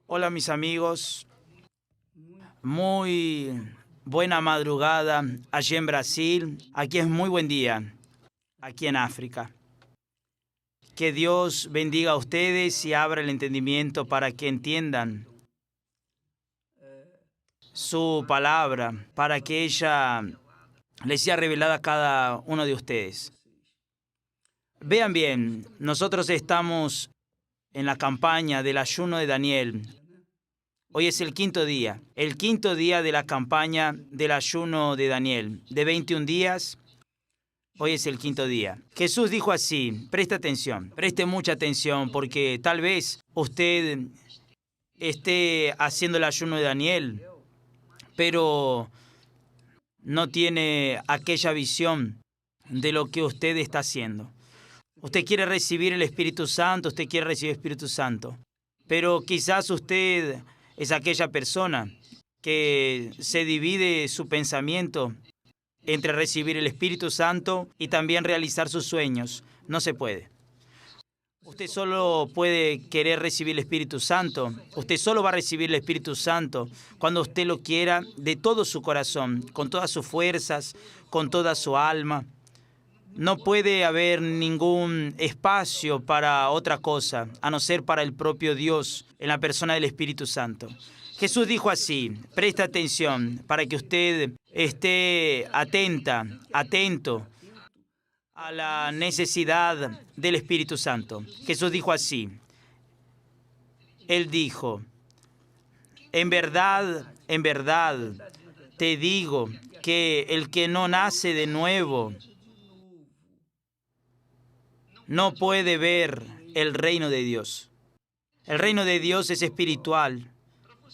Hola mis amigos, muy buena madrugada allí en Brasil. Aquí es muy buen día, aquí en África. Que Dios bendiga a ustedes y abra el entendimiento para que entiendan su palabra, para que ella les sea revelada a cada uno de ustedes. Vean bien, nosotros estamos en la campaña del ayuno de Daniel. Hoy es el quinto día de la campaña del ayuno de Daniel. De 21 días, hoy es el quinto día. Jesús dijo así, preste mucha atención, porque tal vez usted esté haciendo el ayuno de Daniel, pero no tiene aquella visión de lo que usted está haciendo. Usted quiere recibir el Espíritu Santo, pero quizás usted es aquella persona que se divide su pensamiento entre recibir el Espíritu Santo y también realizar sus sueños. No se puede. Usted solo puede querer recibir el Espíritu Santo. Usted solo va a recibir el Espíritu Santo cuando usted lo quiera de todo su corazón, con todas sus fuerzas, con toda su alma. No puede haber ningún espacio para otra cosa, a no ser para el propio Dios, en la persona del Espíritu Santo. Jesús dijo así, presta atención para que usted esté atento a la necesidad del Espíritu Santo. Jesús dijo así, Él dijo, en verdad, te digo que el que no nace de nuevo no puede ver el reino de Dios. El reino de Dios es espiritual.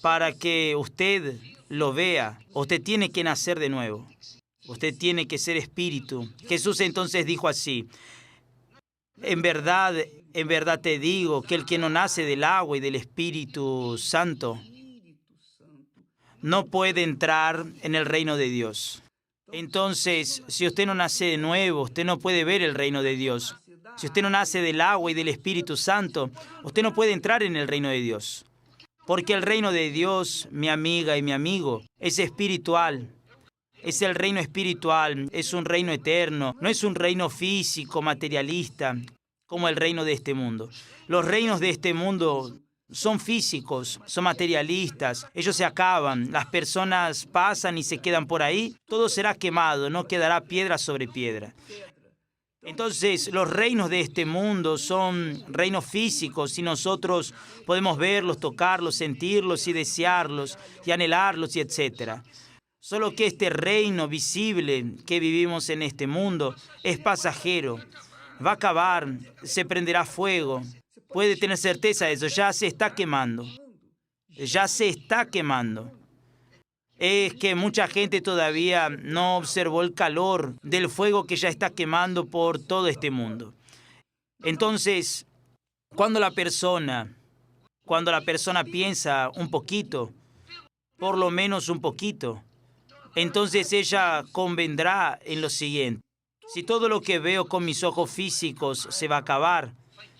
Para que usted lo vea, usted tiene que nacer de nuevo. Usted tiene que ser espíritu. Jesús entonces dijo así, en verdad te digo que el que no nace del agua y del Espíritu Santo no puede entrar en el reino de Dios. Entonces, si usted no nace de nuevo, usted no puede ver el reino de Dios. Si usted no nace del agua y del Espíritu Santo, usted no puede entrar en el reino de Dios. Porque el reino de Dios, mi amiga y mi amigo, es espiritual. Es el reino espiritual, es un reino eterno, no es un reino físico, materialista, como el reino de este mundo. Los reinos de este mundo son físicos, son materialistas, ellos se acaban, las personas pasan y se quedan por ahí, todo será quemado, no quedará piedra sobre piedra. Entonces, los reinos de este mundo son reinos físicos y nosotros podemos verlos, tocarlos, sentirlos y desearlos y anhelarlos y etcétera. Solo que este reino visible que vivimos en este mundo es pasajero, va a acabar, se prenderá fuego. Puede tener certeza de eso, ya se está quemando. Es que mucha gente todavía no observó el calor del fuego que ya está quemando por todo este mundo. Entonces, cuando la persona piensa un poquito, por lo menos un poquito, entonces ella convendrá en lo siguiente. Si todo lo que veo con mis ojos físicos se va a acabar,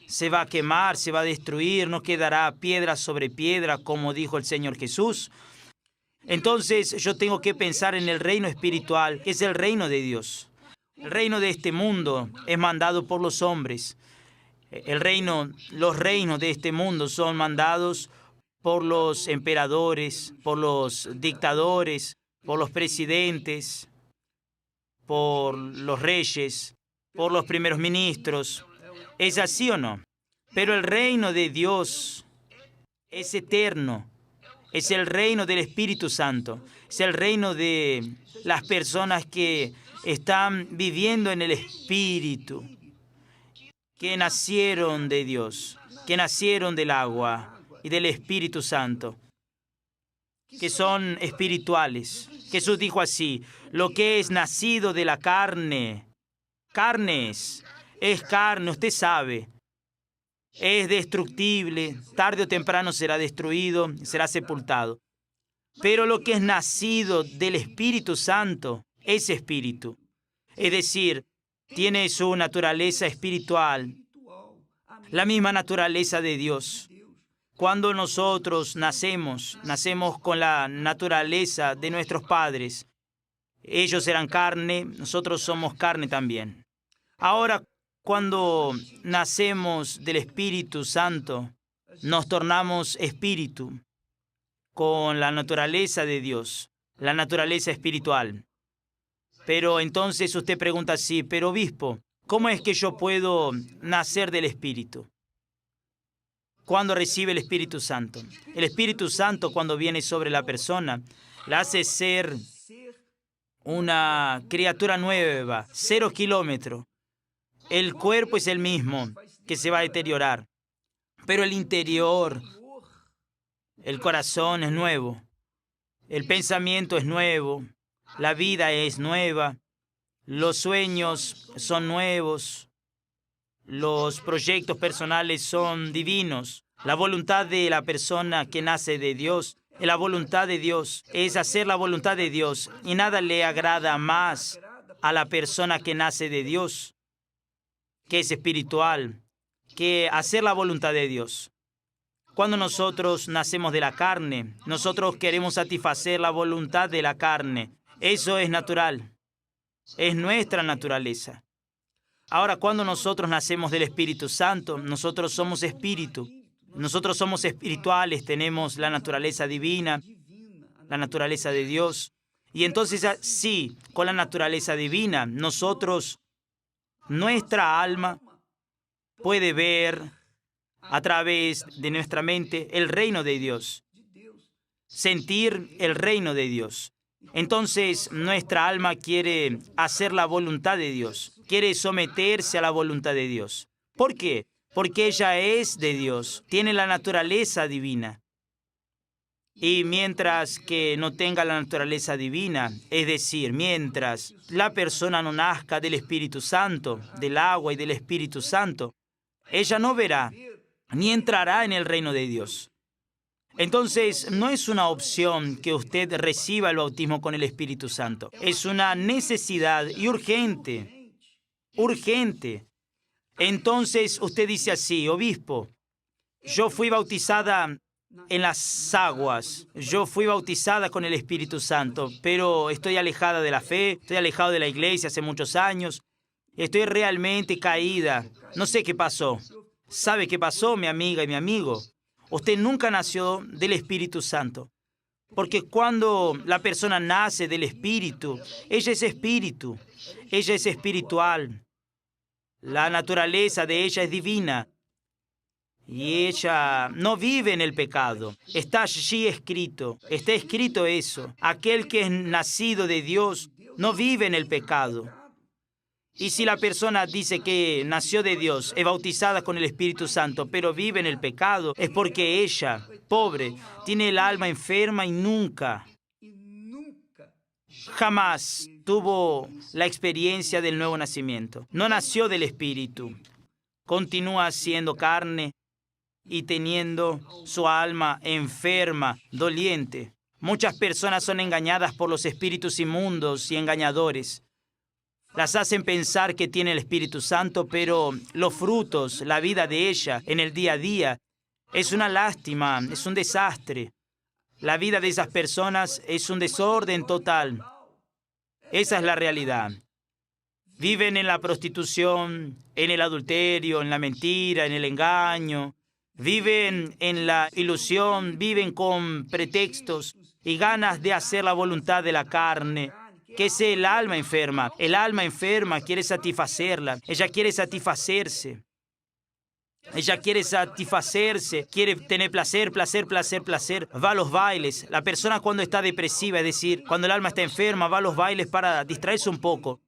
se va a quemar, se va a destruir, no quedará piedra sobre piedra, como dijo el Señor Jesús, entonces yo tengo que pensar en el reino espiritual, que es el reino de Dios. El reino de este mundo es mandado por los hombres. Los reinos de este mundo son mandados por los emperadores, por los dictadores, por los presidentes, por los reyes, por los primeros ministros. ¿Es así o no? Pero el reino de Dios es eterno. Es el reino del Espíritu Santo. Es el reino de las personas que están viviendo en el Espíritu, que nacieron de Dios, que nacieron del agua y del Espíritu Santo, que son espirituales. Jesús dijo así, lo que es nacido de la carne, es carne, usted sabe. Es destructible, tarde o temprano será destruido, será sepultado. Pero lo que es nacido del Espíritu Santo es espíritu. Es decir, tiene su naturaleza espiritual, la misma naturaleza de Dios. Cuando nosotros nacemos con la naturaleza de nuestros padres. Ellos eran carne, nosotros somos carne también. Ahora, cuando nacemos del Espíritu Santo, nos tornamos espíritu con la naturaleza de Dios, la naturaleza espiritual. Pero entonces usted pregunta así, pero obispo, ¿cómo es que yo puedo nacer del Espíritu? ¿Cuándo recibe el Espíritu Santo? El Espíritu Santo, cuando viene sobre la persona, la hace ser una criatura nueva, 0 kilómetros. El cuerpo es el mismo, que se va a deteriorar, pero el interior, el corazón es nuevo, el pensamiento es nuevo, la vida es nueva, los sueños son nuevos, los proyectos personales son divinos. La voluntad de la persona que nace de Dios, la voluntad de Dios es hacer la voluntad de Dios, y nada le agrada más a la persona que nace de Dios, que es espiritual, que hacer la voluntad de Dios. Cuando nosotros nacemos de la carne, nosotros queremos satisfacer la voluntad de la carne. Eso es natural, es nuestra naturaleza. Ahora, cuando nosotros nacemos del Espíritu Santo, nosotros somos espíritu. Nosotros somos espirituales, tenemos la naturaleza divina, la naturaleza de Dios. Y entonces, sí, con la naturaleza divina, nuestra alma puede ver a través de nuestra mente el reino de Dios, sentir el reino de Dios. Entonces, nuestra alma quiere hacer la voluntad de Dios, quiere someterse a la voluntad de Dios. ¿Por qué? Porque ella es de Dios, tiene la naturaleza divina. Y mientras que no tenga la naturaleza divina, es decir, mientras la persona no nazca del Espíritu Santo, del agua y del Espíritu Santo, ella no verá ni entrará en el reino de Dios. Entonces, no es una opción que usted reciba el bautismo con el Espíritu Santo. Es una necesidad y urgente, urgente. Entonces, usted dice así, obispo, yo fui bautizada en las aguas, yo fui bautizada con el Espíritu Santo, pero estoy alejada de la fe, estoy alejado de la iglesia hace muchos años, estoy realmente caída, no sé qué pasó. ¿Sabe qué pasó, mi amiga y mi amigo? Usted nunca nació del Espíritu Santo, porque cuando la persona nace del Espíritu, ella es espíritu, ella es espiritual. La naturaleza de ella es divina y ella no vive en el pecado. Está allí escrito, está escrito eso. Aquel que es nacido de Dios no vive en el pecado. Y si la persona dice que nació de Dios, es bautizada con el Espíritu Santo, pero vive en el pecado, es porque ella, pobre, tiene el alma enferma y nunca, jamás tuvo la experiencia del nuevo nacimiento. No nació del Espíritu. Continúa siendo carne y teniendo su alma enferma, doliente. Muchas personas son engañadas por los espíritus inmundos y engañadores. Las hacen pensar que tiene el Espíritu Santo, pero los frutos, la vida de ella en el día a día, es una lástima, es un desastre. La vida de esas personas es un desorden total. Esa es la realidad. Viven en la prostitución, en el adulterio, en la mentira, en el engaño. Viven en la ilusión, viven con pretextos y ganas de hacer la voluntad de la carne, que es el alma enferma. El alma enferma quiere satisfacerla. Ella quiere satisfacerse. Ella quiere satisfacerse, quiere tener placer, placer, placer, placer. Va a los bailes. La persona cuando está depresiva, es decir, cuando el alma está enferma, va a los bailes para distraerse un poco.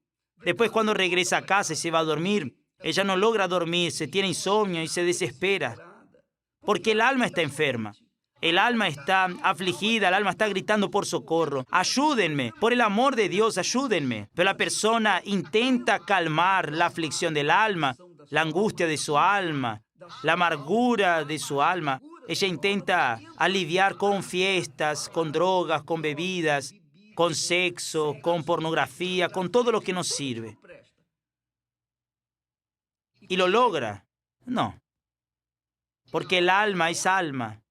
Después cuando regresa a casa y se va a dormir, ella no logra dormirse, tiene insomnio y se desespera. Porque el alma está enferma. El alma está afligida, el alma está gritando por socorro. Ayúdenme, por el amor de Dios, ayúdenme. Pero la persona intenta calmar la aflicción del alma, la angustia de su alma, la amargura de su alma. Ella intenta aliviar con fiestas, con drogas, con bebidas, con sexo, con pornografía, con todo lo que nos sirve. ¿Y lo logra? No. Porque el alma es alma.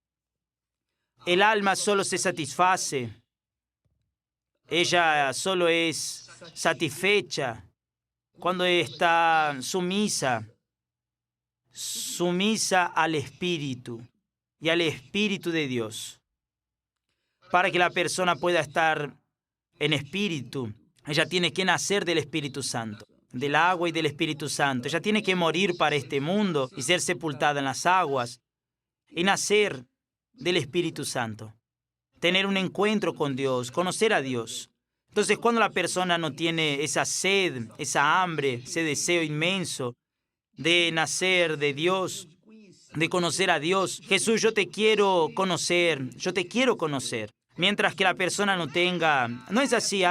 el alma solo se satisface. Ella solo es satisfecha cuando está sumisa al Espíritu y al Espíritu de Dios. Para que la persona pueda estar en espíritu, ella tiene que nacer del Espíritu Santo, del agua y del Espíritu Santo. Ella tiene que morir para este mundo y ser sepultada en las aguas y nacer del Espíritu Santo. Tener un encuentro con Dios, conocer a Dios. Entonces, cuando la persona no tiene esa sed, esa hambre, ese deseo inmenso de nacer de Dios, de conocer a Dios, Jesús, yo te quiero conocer, yo te quiero conocer. Mientras que la persona no es así,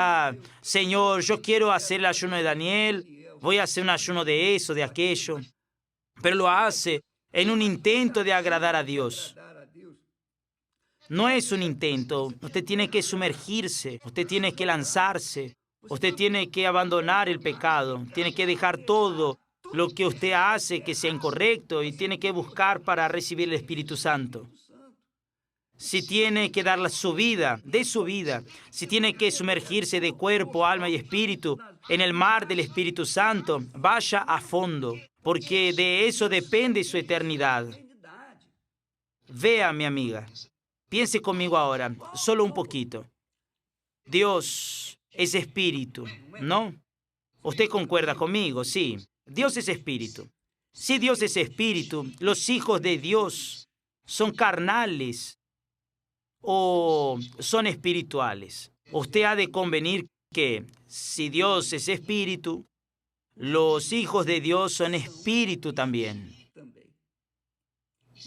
Señor, yo quiero hacer el ayuno de Daniel, voy a hacer un ayuno de eso, de aquello, pero lo hace en un intento de agradar a Dios. No es un intento, usted tiene que sumergirse, usted tiene que lanzarse, usted tiene que abandonar el pecado, tiene que dejar todo lo que usted hace que sea incorrecto y tiene que buscar para recibir el Espíritu Santo. Si tiene que dar su vida, de su vida, si tiene que sumergirse de cuerpo, alma y espíritu en el mar del Espíritu Santo, vaya a fondo, porque de eso depende su eternidad. Vea, mi amiga, piense conmigo ahora, solo un poquito. Dios es espíritu, ¿no? Usted concuerda conmigo, sí. Dios es espíritu. Si Dios es espíritu, los hijos de Dios son carnales o son espirituales. Usted ha de convenir que si Dios es espíritu, los hijos de Dios son espíritu también.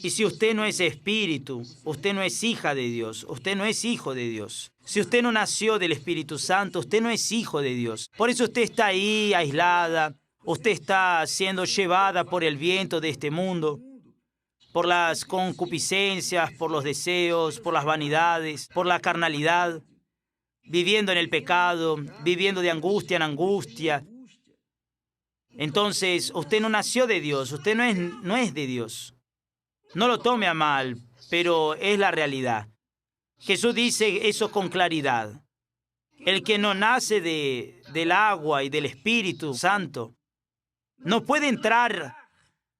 Y si usted no es espíritu, usted no es hija de Dios, usted no es hijo de Dios. Si usted no nació del Espíritu Santo, usted no es hijo de Dios. Por eso usted está ahí aislada, usted está siendo llevada por el viento de este mundo, por las concupiscencias, por los deseos, por las vanidades, por la carnalidad, viviendo en el pecado, viviendo de angustia en angustia. Entonces, usted no nació de Dios, usted no es de Dios. No lo tome a mal, pero es la realidad. Jesús dice eso con claridad. El que no nace del agua y del Espíritu Santo no puede entrar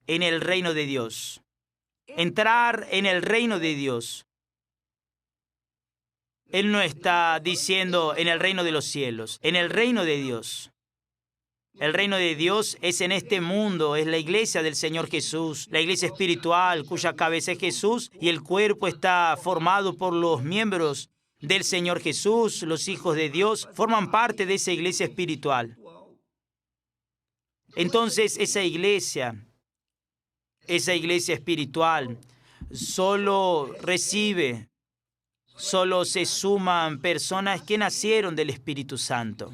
en el reino de Dios. Entrar en el reino de Dios. Él no está diciendo en el reino de los cielos, en el reino de Dios. El reino de Dios es en este mundo, es la iglesia del Señor Jesús, la iglesia espiritual cuya cabeza es Jesús y el cuerpo está formado por los miembros del Señor Jesús. Los hijos de Dios forman parte de esa iglesia espiritual. Entonces esa iglesia espiritual solo se suman personas que nacieron del Espíritu Santo.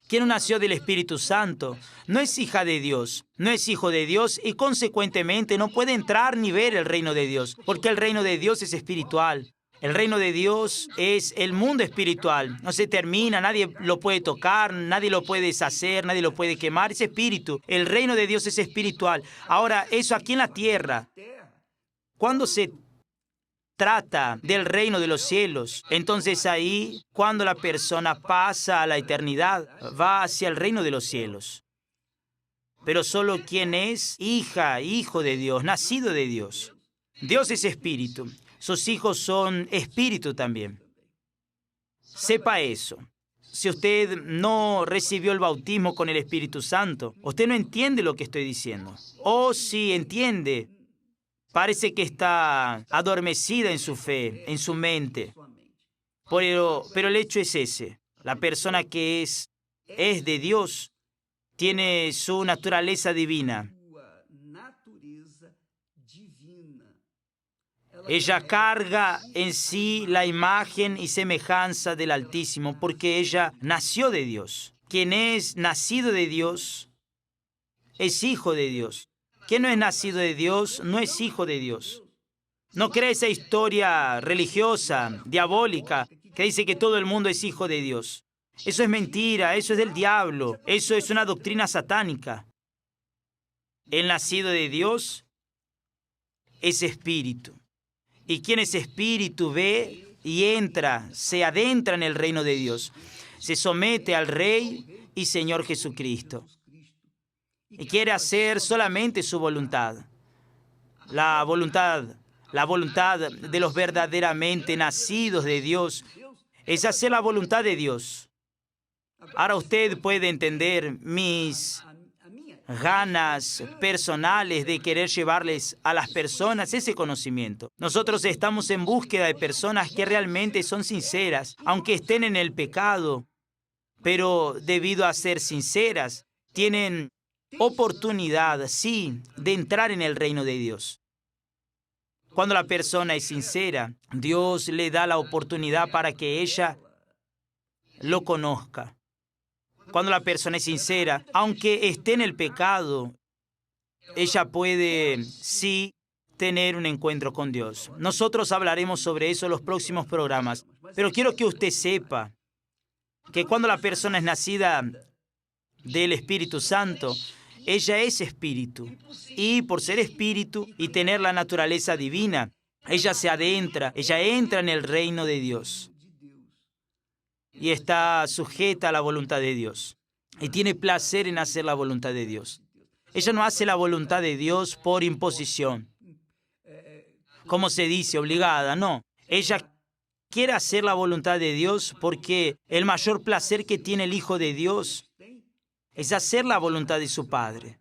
Quien no nació del Espíritu Santo no es hija de Dios, no es hijo de Dios y consecuentemente no puede entrar ni ver el reino de Dios, porque el reino de Dios es espiritual. El reino de Dios es el mundo espiritual. No se termina, nadie lo puede tocar, nadie lo puede deshacer, nadie lo puede quemar. Es espíritu. El reino de Dios es espiritual. Ahora, eso aquí en la tierra, cuando se trata del reino de los cielos, entonces ahí, cuando la persona pasa a la eternidad, va hacia el reino de los cielos. Pero solo quien es hija, hijo de Dios, nacido de Dios. Dios es espíritu. Sus hijos son espíritu también. Sepa eso. Si usted no recibió el bautismo con el Espíritu Santo, usted no entiende lo que estoy diciendo. O si entiende, parece que está adormecida en su fe, en su mente. Pero el hecho es ese. La persona que es de Dios tiene su naturaleza divina. Ella carga en sí la imagen y semejanza del Altísimo porque ella nació de Dios. Quien es nacido de Dios es hijo de Dios. Quien no es nacido de Dios no es hijo de Dios. No cree esa historia religiosa, diabólica, que dice que todo el mundo es hijo de Dios. Eso es mentira, eso es del diablo, eso es una doctrina satánica. El nacido de Dios es espíritu. Y quien es espíritu ve y entra, se adentra en el reino de Dios. Se somete al Rey y Señor Jesucristo. Y quiere hacer solamente su voluntad. La voluntad de los verdaderamente nacidos de Dios es hacer la voluntad de Dios. Ahora usted puede entender mis ganas personales de querer llevarles a las personas ese conocimiento. Nosotros estamos en búsqueda de personas que realmente son sinceras, aunque estén en el pecado, pero debido a ser sinceras, tienen oportunidad, sí, de entrar en el reino de Dios. Cuando la persona es sincera, Dios le da la oportunidad para que ella lo conozca. Cuando la persona es sincera, aunque esté en el pecado, ella puede, sí, tener un encuentro con Dios. Nosotros hablaremos sobre eso en los próximos programas, pero quiero que usted sepa que cuando la persona es nacida del Espíritu Santo, ella es espíritu. Y por ser espíritu y tener la naturaleza divina, ella se adentra, ella entra en el reino de Dios. Y está sujeta a la voluntad de Dios. Y tiene placer en hacer la voluntad de Dios. Ella no hace la voluntad de Dios por imposición. Como se dice, obligada, no. Ella quiere hacer la voluntad de Dios porque el mayor placer que tiene el Hijo de Dios es hacer la voluntad de su Padre.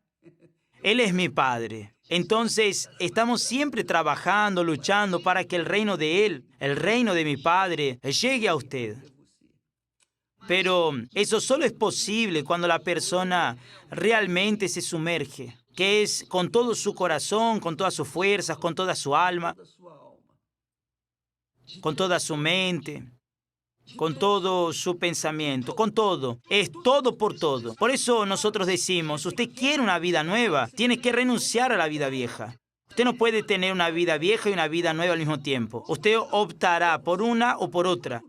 Él es mi Padre. Entonces, estamos siempre trabajando, luchando para que el reino de Él, el reino de mi Padre, llegue a usted. Pero eso solo es posible cuando la persona realmente se sumerge, que es con todo su corazón, con todas sus fuerzas, con toda su alma, con toda su mente, con todo su pensamiento, con todo. Es todo por todo. Por eso nosotros decimos, usted quiere una vida nueva, tiene que renunciar a la vida vieja. Usted no puede tener una vida vieja y una vida nueva al mismo tiempo. Usted optará por una o por otra.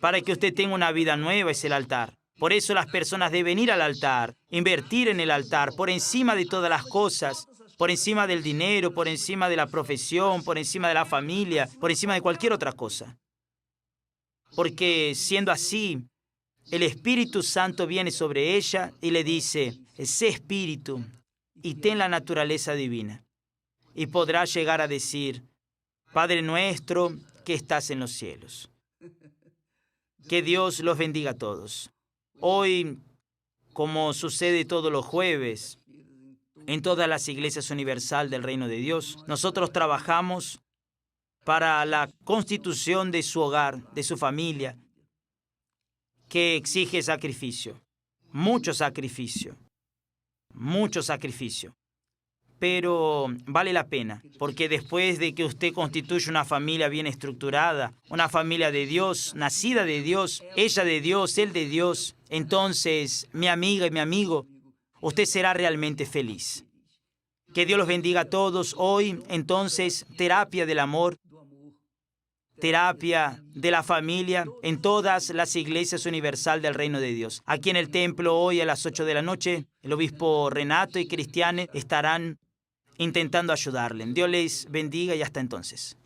Para que usted tenga una vida nueva es el altar. Por eso las personas deben ir al altar, invertir en el altar, por encima de todas las cosas, por encima del dinero, por encima de la profesión, por encima de la familia, por encima de cualquier otra cosa. Porque siendo así, el Espíritu Santo viene sobre ella y le dice, sé espíritu y ten la naturaleza divina. Y podrá llegar a decir, Padre nuestro que estás en los cielos. Que Dios los bendiga a todos. Hoy, como sucede todos los jueves, en todas las iglesias universal del Reino de Dios, nosotros trabajamos para la constitución de su hogar, de su familia, que exige sacrificio, mucho sacrificio, mucho sacrificio. Pero vale la pena, porque después de que usted constituye una familia bien estructurada, una familia de Dios, nacida de Dios, ella de Dios, él de Dios, entonces, mi amiga y mi amigo, usted será realmente feliz. Que Dios los bendiga a todos. Hoy, entonces, terapia del amor, terapia de la familia en todas las iglesias universal del Reino de Dios. Aquí en el templo hoy a las 8 de la noche, el obispo Renato y Cristiane estarán intentando ayudarle. Dios les bendiga y hasta entonces.